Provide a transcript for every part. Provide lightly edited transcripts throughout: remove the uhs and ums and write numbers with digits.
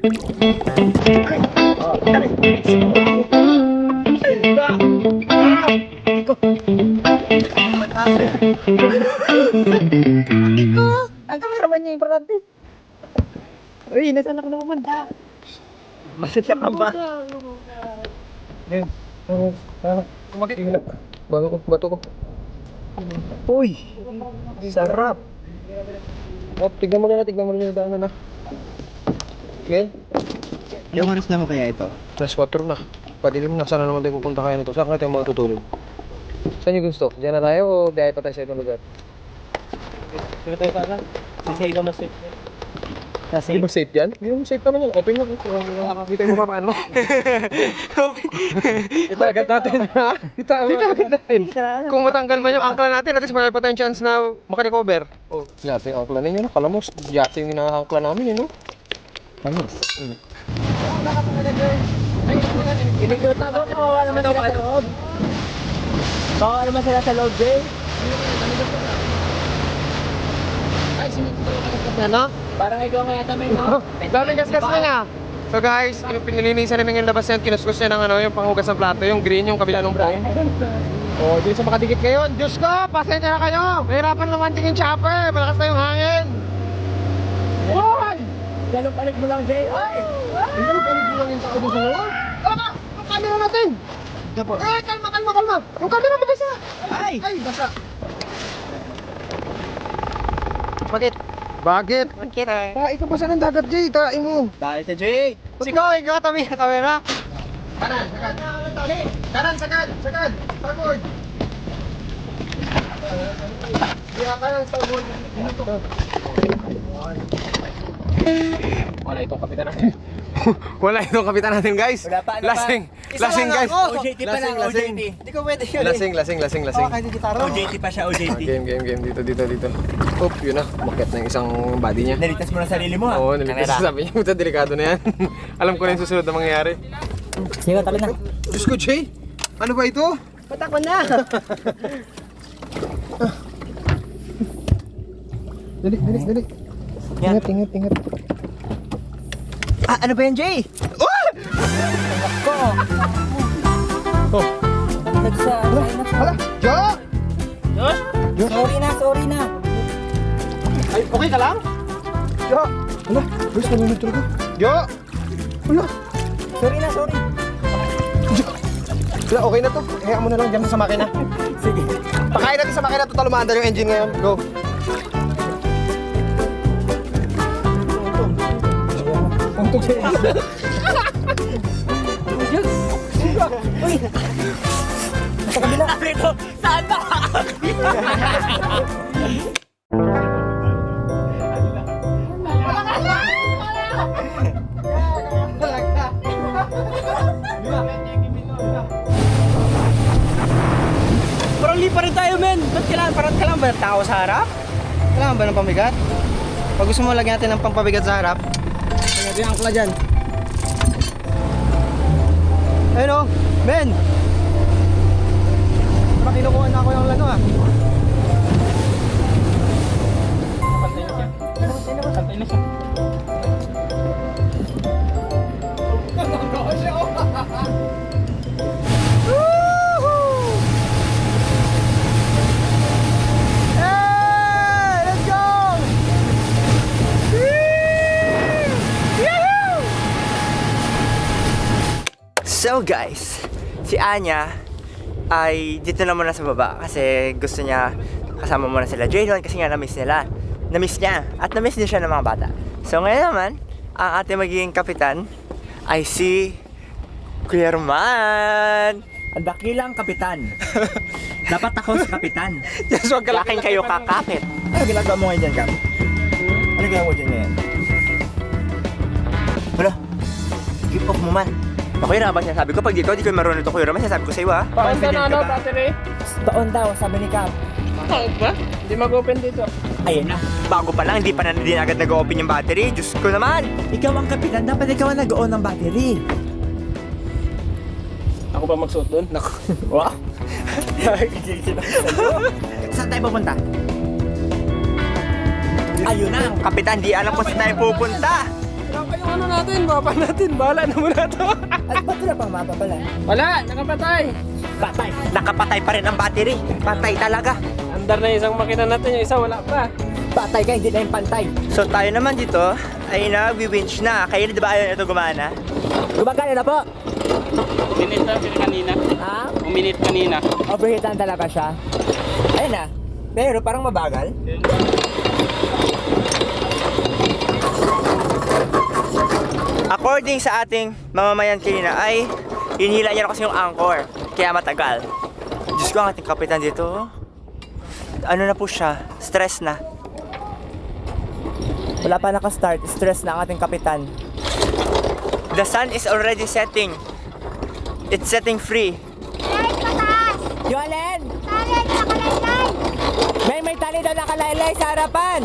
Ang kameraman niya importante. Uy, nasaan ako na pumunta? Masaya ka ba? Bato ko. Uy, sarap. Tignan mo na yung daanan na. Okay? Yung oras naman kaya ito? Plus 4 na. Padilim na. Sana naman tayo pupunta kaya nito. Saan kayo tayo matutulog? Saan nyo gusto? Diyan na tayo o biyahe pa tayo sa ibang lugar? Sino tayo sana? Kasi ikaw na safe. Hindi ba safe yan? Hindi mo safe naman yan. Open mo. Kita mo pa paano. Kita agad natin. Kita agad natin. Kung matanggal man yung angkla natin, at least marami pa tayong chance na makarecover. Oh, yate yung angkla ninyo, no? Kalamos, yate yung inaangkla namin, no? Panis. Inikot-abot ko, wala naman daw sa loob. Baka naman sila sa loob, Jay. Ay, sinigito ka na, no? Parang ikaw nga yata may mga... Daming gasgas na nga. So guys, pinilinisan namin yung labas yan, kinuskus niya ng ano, yung panghugas ng plato, yung green, yung kabila ng brown. Oh, di sa makadikit ngayon. Diyos ko, pasensya na kayo. Mahirapan naman tingin chopper, malakas na yung hangin. Why? Lalong palit mo lang, Jay. Ay! Hindi mo pinigyan yung tao doon sa loob. Tama! Yung camera natin! Kalma! Yung camera mabasa! Ay! Ay, basa! Bakit? Bakit? Ikaw basa ng dagat, Jay. Tain mo. Dahil sa Jay! Sigaw, ikaw katabi sa camera. Kanan, sakad. Kanan, sakad. Starboard. Kanan, starboard. Wala itong kapitan natin, guys. Wala pa. Lasing guys. OJT pa lang, OJT. Hindi ko pwede yun. Lasing. Kahit gitara. OJT pa siya, OJT. Game. Dito. Oop, yun na. Umakyat na yung isang body niya. Nalitas mo na sarili mo, ha? Oo, nalitas. Sabi niya, puta, delikado na yan. Alam ko na yung susunod na mangyayari. Sige, tabi na. Diyos ko, Jay. Ano ba ito? Patakon na! Dali. Ingat. Ano ba yan, Jay? Ko! Oh. Hala, Jo! Sorry na. Ay, okay ka lang? Jo! Hala, guys, nalunod talaga. Jo! Hala, Sorry. Jo! Hala, okay na to. Hayaan mo na lang dyan sa makina. Sige. Pakain natin sa makina to, talumaandar yung engine ngayon. Go! Puntok siya. Uy! Sa kabila. Saan ba? Parang li pa rin tayo, men. Ba't kailangan ba ng tao sa harap? Kailangan ba ng pambigat? Pag gusto mo lagyan natin ng pampabigat sa harap, lagyan natin ang angkla dyan. Ayun o, men! Parang kinukuha na ako yung lano, ha? Pantay na siya. So guys, si Anya ay dito na muna sa baba kasi gusto niya kasama muna sila Jaylon kasi nga na-miss niya at na-miss din siya ng mga bata. So ngayon naman, ang ating magiging kapitan ay si Kuya Roman. Ang dakilang kapitan. Dapat ako sa kapitan. Yes, wag ka Laking kayo kakapit. Ano ginagawa mo ngayon dyan, Kap? Ano ginagawa mo dyan ngayon? Wala, keep off mo man. Ako yun ba sinasabi ko? Pag di ko marunong ito Kuya Roman, sinasabi ko sa iyo ha. Confident ka ba? Taon daw, sabi ni Kap. Hindi mag-open dito. Ayun na. Bago pa lang, hindi pa na din agad nag-open yung battery. Diyos ko naman. Ikaw ang kapitan, dapat ikaw ang nag-on ng battery. Ako ba magsuot doon? Naku. Wow. Saan tayo pupunta? Ayun na, ang kapitan, di alam kung saan tayo pupunta. yung ano natin, mapa natin. Bahala na muna to. At ba't wala pang mapa pala? Wala, nakapatay. Patay. Nakapatay pa rin ang battery. Patay talaga. Andar na isang makina natin, yung isa wala pa. Patay ka, hindi na yung pantay. So tayo naman dito ay nag-winch na. Kaya di ba ayaw ito gumana? Gumagana na po. Uminit na kanina. Ha? Uminit kanina. Overheatan talaga siya. Ayun na. Pero parang mabagal. According sa ating mamamayan kanina ay hinila niya na kasi yung anchor. Kaya matagal. Diyos ko, ang ating kapitan dito. Ano na po siya? Stress na. Wala pa naka-start. Stress na ang ating kapitan. The sun is already setting. It's setting free. Guys, pataas! Yung alin? Tali, nakalaylay! May tali daw nakalaylay sa harapan.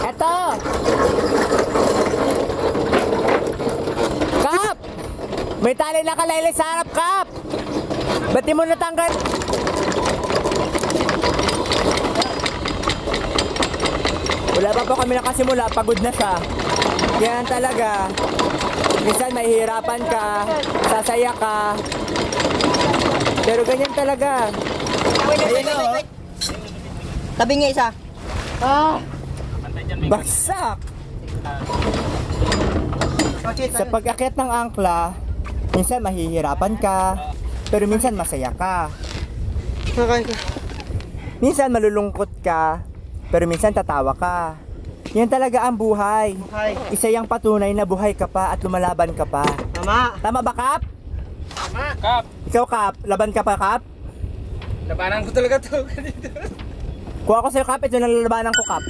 Eto. Kap! May tali nakalaylay sa harap, Kap! Ba't di mo natanggal? Wala pa po kami nakasimula, pagod na siya. Yan talaga. Minsan mahihirapan ka, sasaya ka. Pero ganyan talaga. Ayun o. Tabi nga isa. Bagsak! Sa pag-akyat ng angkla, minsan mahihirapan ka, pero minsan masaya ka. Minsan malulungkot ka, pero minsan tatawa ka. Yan talaga ang buhay. Isa yung patunay na buhay ka pa at lumalaban ka pa. Tama. Tama ba, Kap? Kap, Ikaw, Kap, laban ka pa, Kap? labanan ko talaga to ganito. Kuha ko sa'yo, Kap, ito na lalabanan ko, Kap.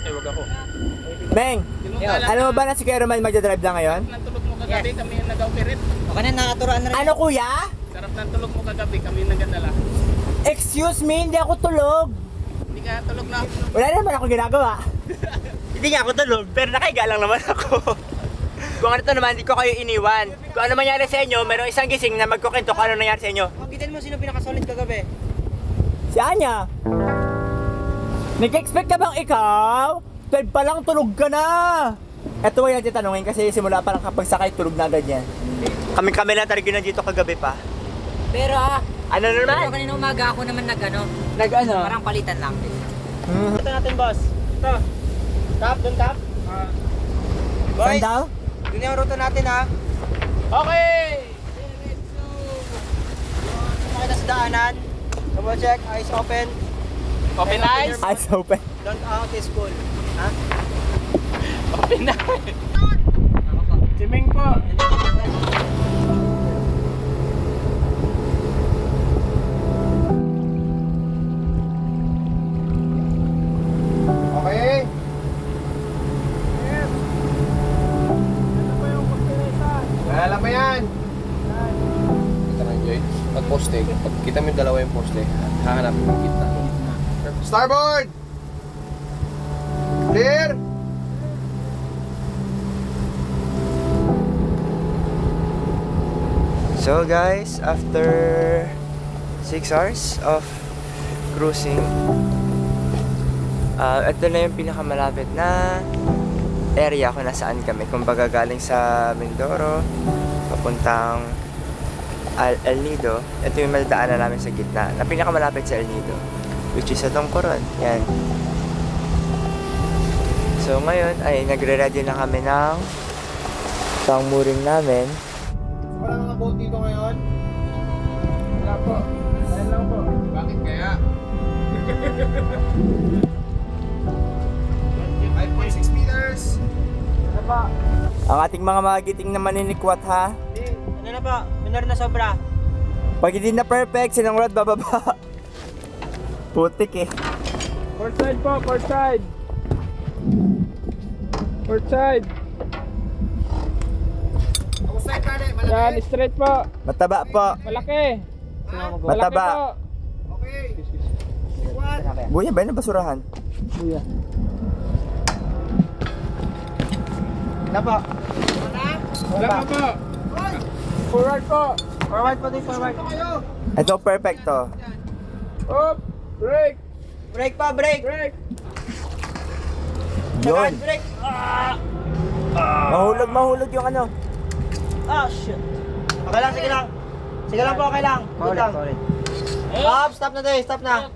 Ay, wag ako. Beng, alam mo ba na si Kuya Roman magdadrive na ngayon? Tulog mo kagabi, kami yung nag-operate. O na nakaturoan na rin. Ano, Kuya? Sarap ng tulog mo kagabi, kami yung nagadala. Excuse me, hindi ako tulog. Hindi ka tulog na. Wala naman ako ginagawa. Hindi nga ako tulog, pero nakahiga lang naman ako. Kung ano to naman, hindi ko kayo iniwan. Kung ano mangyari sa inyo, merong isang gising na magkukwento kung ano nangyari sa inyo. Kitin mo sino pinakasolid kagabi. Si Anya. Nag-expect ka bang ikaw? 12 pa lang, tulog ka na. Ito ko yung titanungin kasi simula parang kapag sakay, tulog na agad yan. Kami lang talaga na dito kagabi pa. Pero Ano na pero naman? kanina umaga ako naman nag-ano. Nag-ano? Parang palitan lang. Ito natin, boss. Ito. Tap, doon tap. Saan daw? Yun yung ruto natin ha. Okay! Makita sa daanan. Double check, eyes open. Open eyes. Eyes open. Don't out is full. Ha? Open eyes. Siming po. Okay. Alam mo yan. Kita na Joy. Pag poste, pag kita mo yung dalawa yung poste, hahanapin mo yung gitna. Starboard! Clear! So guys, after 6 hours of cruising, ito na yung pinakamalapit na area kung nasaan kami. Kumbaga galing sa Mindoro, papuntang El Nido. Ito yung madaanan namin sa gitna, na pinakamalapit sa El Nido, which is sa Tongkoron. Yan. So ngayon ay nagre-ready na kami ng pangmuring namin. Wala mga boat dito ngayon? Wala po. Ayan lang po. Bakit kaya? 5.6 meters. Ano pa? Ang ating mga magiting na maninikwat ha. Ano na pa? Minor na sobra. Pag hindi na perfect, sinong rod bababa. Putik eh. Port side po, port side. Port side. Ako side pare, Yan, malaki. straight po. Mataba po. Malaki. Mataba. Okay. Buya ba yun ang basurahan? Buya. Na po. Wala pa po. Forward po. Forward po din, forward. Ito perfect to. Up. Break. Break pa, break. Break. Yun. Mahulog yung ano. Ah, shit. Okay lang, sige lang. Sige lang po, okay lang. Good lang. Stop na Jay, stop na.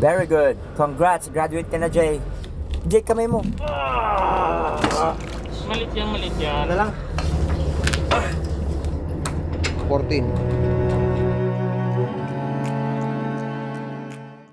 Very good. Congrats. Graduate ka na, Jay. Jay, kamay mo. Ano lang? 14.